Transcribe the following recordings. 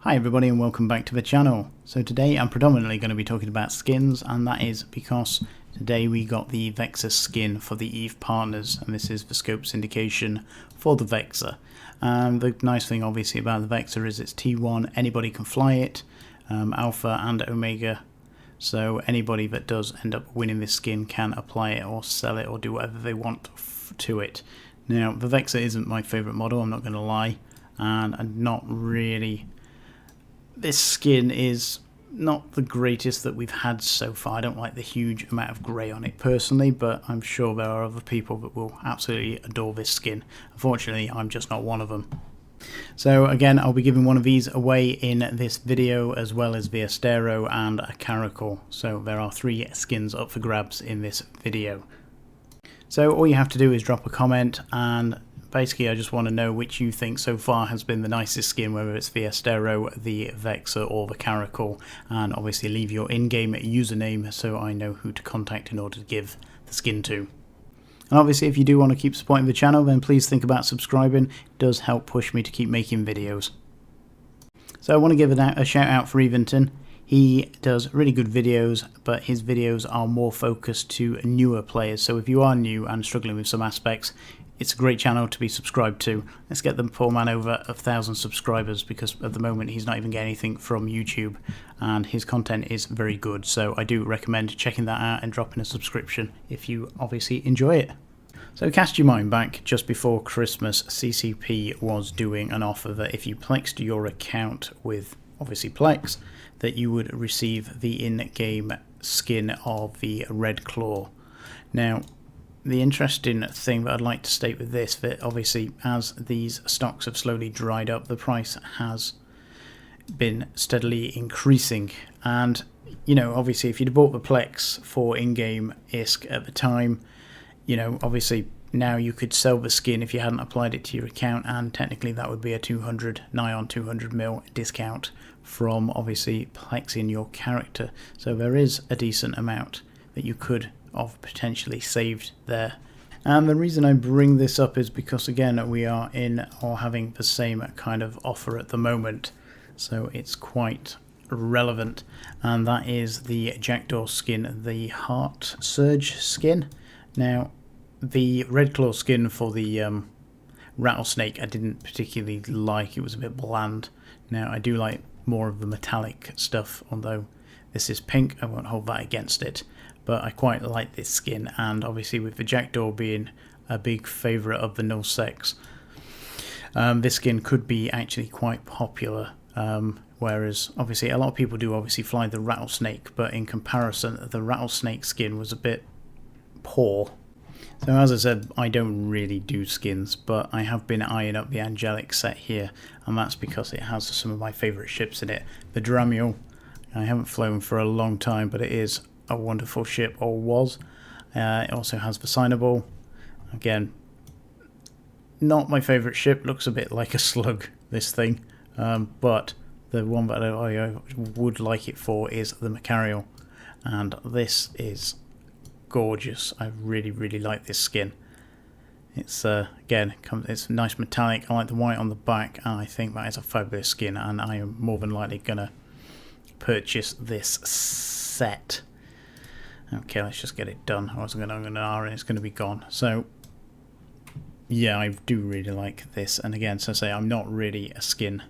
Hi everybody and welcome back to the channel. So today I'm predominantly going to be talking about skins, and that is because today we got the Vexor skin for the EVE partners, and this is the scope syndication for the Vexor. And the nice thing obviously about the Vexor is it's T1, anybody can fly it, Alpha and Omega, so anybody that does end up winning this skin can apply it or sell it or do whatever they want to it. Now the Vexor isn't my favourite model, I'm not going to lie, and I'm not really... This skin is not the greatest that we've had so far. I don't like the huge amount of grey on it personally, but I'm sure there are other people that will absolutely adore this skin. Unfortunately, I'm just not one of them. So again, I'll be giving one of these away in this video, as well as the Astero and a Caracal. So there are 3 skins up for grabs in this video. So all you have to do is drop a comment, and basically I just want to know which you think so far has been the nicest skin, whether it's the Astero, the Vexor or the Caracal, and obviously leave your in-game username so I know who to contact in order to give the skin to. And obviously if you do want to keep supporting the channel, then please think about subscribing. It does help push me to keep making videos. So I want to give a shout out for Eventon. He does really good videos, but his videos are more focused to newer players. So if you are new and struggling with some aspects, it's a great channel to be subscribed to. Let's get the poor man over 1,000 subscribers, because at the moment he's not even getting anything from YouTube, and his content is very good. So I do recommend checking that out and dropping a subscription if you obviously enjoy it. So cast your mind back, just before Christmas, CCP was doing an offer that if you plexed your account with obviously PLEX, that you would receive the in-game skin of the Red Claw. Now, the interesting thing that I'd like to state with this, that obviously as these stocks have slowly dried up, the price has been steadily increasing. And, you know, obviously if you'd bought the Plex for in-game ISK at the time, you know, obviously now you could sell the skin if you hadn't applied it to your account, and technically that would be a 200, nigh on 200 mil discount from obviously plexing your character. So there is a decent amount that you could have potentially saved there. And the reason I bring this up is because again we are in or having the same kind of offer at the moment, so it's quite relevant, and that is the Jackdaw skin, the Heart Surge skin. Now the Red Claw skin for the Rattlesnake I didn't particularly like, it was a bit bland. Now I do like more of the metallic stuff, although this is pink, I won't hold that against it. But I quite like this skin, and obviously with the Jackdaw being a big favourite of the nullsects, this skin could be actually quite popular, whereas obviously a lot of people do obviously fly the Rattlesnake, but in comparison the Rattlesnake skin was a bit poor. So as I said, I don't really do skins, but I have been eyeing up the Angelic set here, and that's because it has some of my favourite ships in it. The Dramiel, I haven't flown for a long time, but it is a wonderful ship, or was. It also has the Signable. Again, not my favourite ship, looks a bit like a slug, this thing, but the one that I would like it for is the Macarial, and this is gorgeous. I really like this skin. It's again, it's nice metallic. I like the white on the back, and I think that is a fabulous skin, and I am more than likely gonna purchase this set. Okay, let's just get it done. I wasn't going to R and it's going to be gone. So, yeah, I do really like this. And again, so I say, I'm not really a skin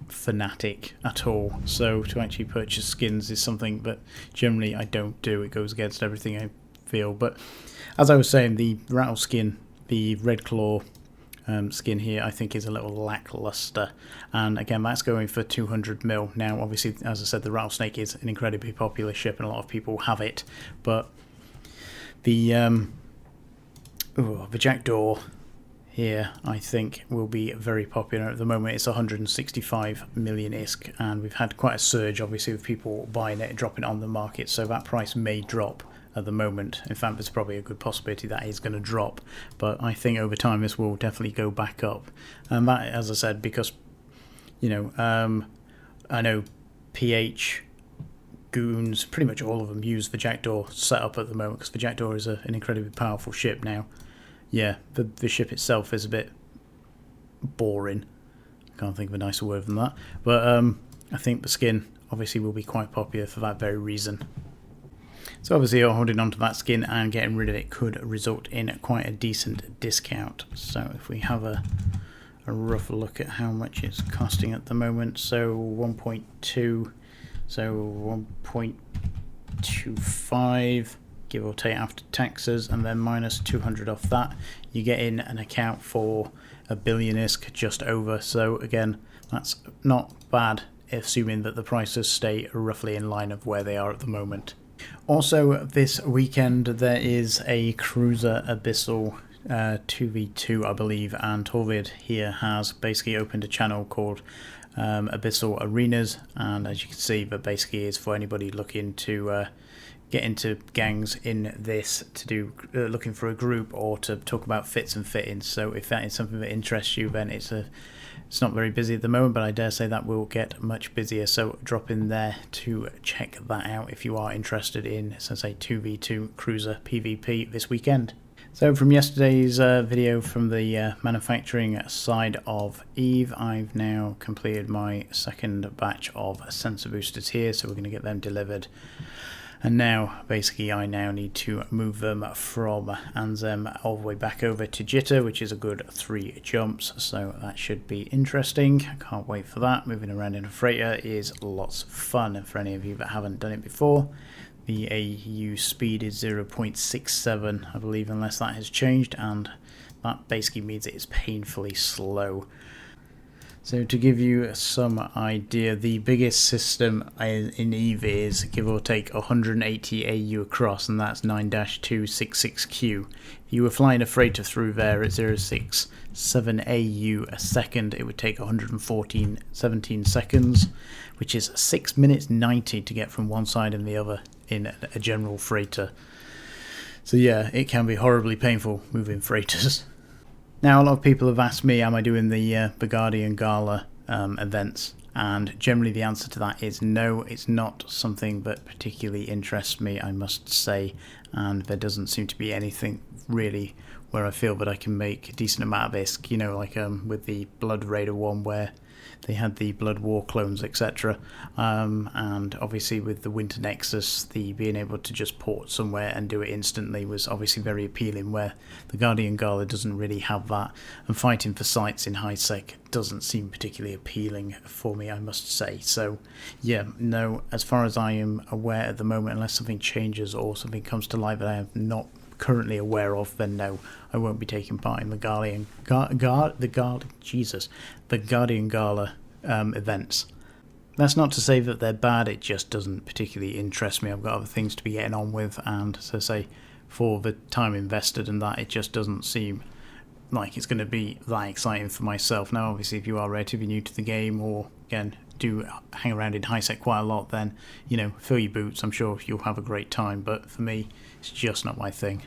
fanatic at all. So to actually purchase skins is something that generally I don't do. It goes against everything I feel. But as I was saying, the Rattle skin, the Red Claw skin here, I think is a little lackluster, and again that's going for 200 mil. Now obviously, as I said, the Rattlesnake is an incredibly popular ship and a lot of people have it, but the Jackdaw here I think will be very popular. At the moment it's 165 million ISK, and we've had quite a surge obviously with people buying it, dropping it on the market, so that price may drop at the moment. In fact, there's probably a good possibility that is going to drop, but I think over time this will definitely go back up. And that, as I said, because, you know, I know PH, Goons, pretty much all of them use the Jackdaw setup at the moment, because the Jackdaw is an incredibly powerful ship now. Yeah, the ship itself is a bit boring, Can't think of a nicer word than that. But I think the skin obviously will be quite popular for that very reason. So obviously holding on to that skin and getting rid of it could result in quite a decent discount. So if we have a rough look at how much it's costing at the moment, so 1.2, so 1.25 give or take after taxes, and then minus 200 off that, you get in an account for a billion-isk, just over. So again, that's not bad, assuming that the prices stay roughly in line of where they are at the moment. Also this weekend there is a Cruiser Abyssal 2v2 I believe, and Torvid here has basically opened a channel called Abyssal Arenas, and as you can see, that basically is for anybody looking to get into gangs in this, to do looking for a group or to talk about fits and fittings. So if that is something that interests you, then it's not very busy at the moment, but I dare say that will get much busier, so drop in there to check that out if you are interested in, so say 2v2 Cruiser PvP this weekend. So from yesterday's video from the manufacturing side of EVE, I've now completed my second batch of sensor boosters here, so we're going to get them delivered. And now, basically, I now need to move them from Anzem all the way back over to Jitter, which is a good 3 jumps, so that should be interesting. I can't wait for that. Moving around in a freighter is lots of fun, and for any of you that haven't done it before, the AU speed is 0.67, I believe, unless that has changed, and that basically means it is painfully slow. So to give you some idea, the biggest system in EVE is, give or take, 180 AU across, and that's 9-266Q. If you were flying a freighter through there at 0.67 AU a second, it would take 17 seconds, which is 6 minutes 90 to get from one side and the other in a general freighter. So yeah, it can be horribly painful moving freighters. Now, a lot of people have asked me, am I doing the Guardian Gala events? And generally the answer to that is no, it's not something that particularly interests me, I must say, and there doesn't seem to be anything really where I feel that I can make a decent amount of ISK, you know, like with the Blood Raider one where they had the Blood War clones, etc. And obviously with the Winter Nexus, the being able to just port somewhere and do it instantly was obviously very appealing, where the Guardian Gala doesn't really have that, and fighting for sites in high sec doesn't seem particularly appealing for me, I must say. So yeah, no, as far as I am aware at the moment, unless something changes or something comes to light that I am not currently aware of, then no, I won't be taking part in the Guardian Gala events. That's not to say that they're bad, it just doesn't particularly interest me. I've got other things to be getting on with, and so say for the time invested and that, it just doesn't seem like it's going to be that exciting for myself. Now obviously if you are relatively new to the game, or again do hang around in high sec quite a lot, then you know, fill your boots, I'm sure you'll have a great time, but for me it's just not my thing.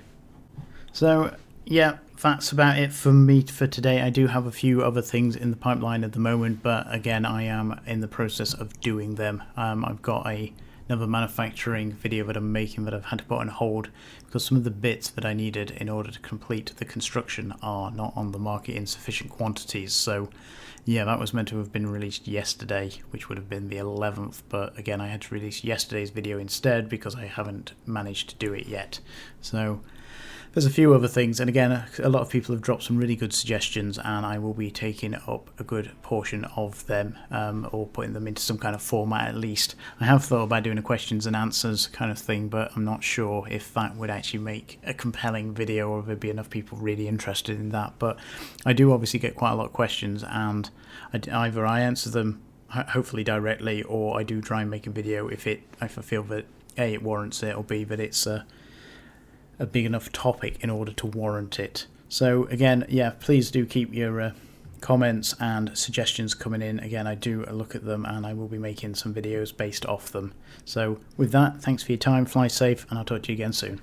So yeah, that's about it for me for today. I do have a few other things in the pipeline at the moment, but again I am in the process of doing them. I've got another manufacturing video that I'm making that I've had to put on hold because some of the bits that I needed in order to complete the construction are not on the market in sufficient quantities. So yeah, that was meant to have been released yesterday, which would have been the 11th, but again I had to release yesterday's video instead because I haven't managed to do it yet. So there's a few other things, and again a lot of people have dropped some really good suggestions, and I will be taking up a good portion of them, or putting them into some kind of format at least. I have thought about doing a questions and answers kind of thing, but I'm not sure if that would actually make a compelling video or if there'd be enough people really interested in that. But I do obviously get quite a lot of questions, and either I answer them hopefully directly, or I do try and make a video if I feel that A, it warrants it, or B, that it's a big enough topic in order to warrant it. So again, yeah, please do keep your comments and suggestions coming in. Again, I do look at them, and I will be making some videos based off them. So with that, thanks for your time, fly safe, and I'll talk to you again soon.